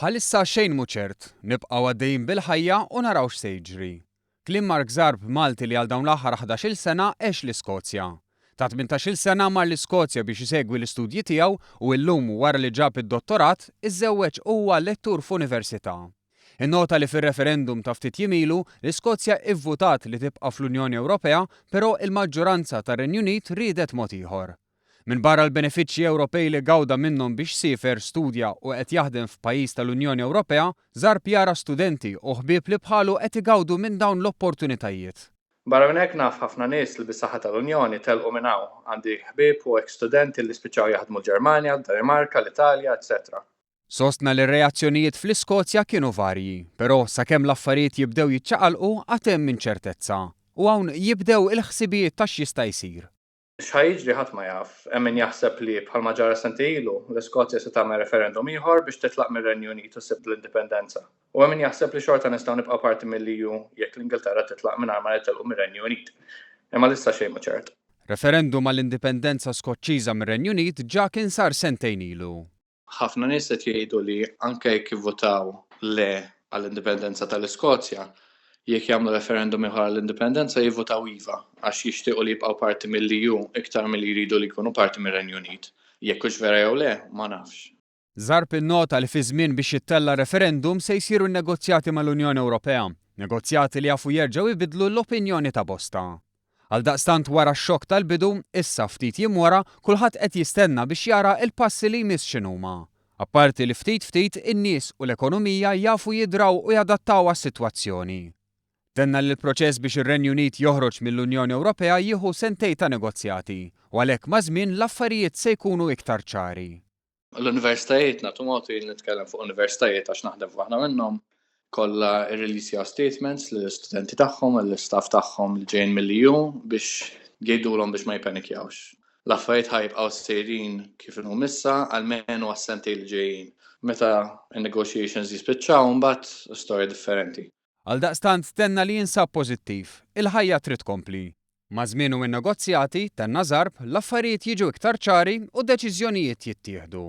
Bħalissa xejn mhu ċert, nibqgħu għaddejjin bil-ħajja u naraw x'se jiġri. Kliem Mark Żarb Malti li għal dawn l-aħħar 11-il sena għex l-Iskozja. Ta' 18-il sena mar l-Iskozja biex isegwi l-istudji tiegħu u llum wara li ġab id-dottorat iżżewweġ huwa lettur f'università. Innota li fir-referendum ta' ftit jimilu l-Iskozja vvutat li tibqa' fl-Unjoni Ewropea, però il-maġġoranza tar-Renju Unit riedet mod ieħor. Min barra l-benefiċċji Ewropej li gawda minnhom biex sifer studja u qed jaħdem f'pajjiż tal-Unjoni Ewropea, Żarb jara studenti u ħbieb li bħalu qed igawdu minn dawn l-opportunitajiet. Barra minn hekk naf ħafna nies li bis-saħħa tal-Unjoni telqu minn hawn. Għandi ħbieb u studenti li spiċċaw jaħdmu l-Ġermanja, Danimarka, l-Italja, etc. Sostna li r-reazzjonijiet fl-Iskozja kienu varji, però sakemm l-affarijiet jibdew jiċċaqalqu għad hemm inċertezza. U hawn jibdew il-ħsibijiet ta' x'jista' jsir. X'ħajġri ħadd ma jaf, hemm min jaħseb li bħalma ġara sentej ilu l-Iskozja se tagħmel referendum ieħor biex titlaq mir-Renju Unit u ssib l-indipendenza. U hemm min jaħseb li xorta nistgħu nibqgħu parti mill-EU jekk l-Ingilterra titlaq mingħajr ma jitilqu mir-Renju Unit. Imma l'issa xejn mhu ċert. Referendum għall-indipendenza Skoċċiża mir-Renju Unit ġa kien sar sentejn ilu. Ħafna nies qed jgħidu li anke jekk ivvotaw le għall-indipendenza tal-Iskozja, jekk jagħmlu referendum ieħor għall-indipendenza jivvotaw iva għax jixtiequ li jibqgħu parti mill-EU iktar milli jridu li jkunu parti mir-Renju Unit. Jekk hux vera jew le, ma nafx. Żarb innota li fi żmien biex jittella referendum se jsiru nnegozjati mal-Unjoni Ewropea, negozjati li jafu jerġgħu jbidlu l-opinjoni ta' bosta. Għaldaqstant wara x-xokk tal-bidu, issa ftit jiem wara kulħadd qed jistenna biex jara l-passi li jmiss x'inhuma. Apparti li ftit in-nies u l-ekonomija jafu jidraw u jadattaw għas-sitwazzjoni. Tenna li l-proċess biex ir-Renju Unit joħroġ mill-Unjoni Ewropea jieħu sentejn ta' negozjati, u għalhekk ma' żmien l-affarijiet se jkunu iktar ċari. L-universitajiet nagħtu mogħtu jien nitkellem fuq universitajiet għax naħdem f'waħda minnhom kollha rreleasew statements lill-istudenti tagħhom, l-istaff tagħhom li ġejjin mill-EU biex jgħidulhom biex ma jpanikjawx. L-affarijiet ħajbqgħu sejrin kif inhom issa għalmenu għas-sentejn li ġejjin. Meta n-negotiations jispiċċaw mbagħad storja differenti. Għaldaqstant tenna li jinsab pożittiv, il-ħajja trid tkompli. Ma' żmien u n-negozjati tenna Żarb l-affarijiet jiġu iktar ċari u deċiżjonijiet jittieħdu.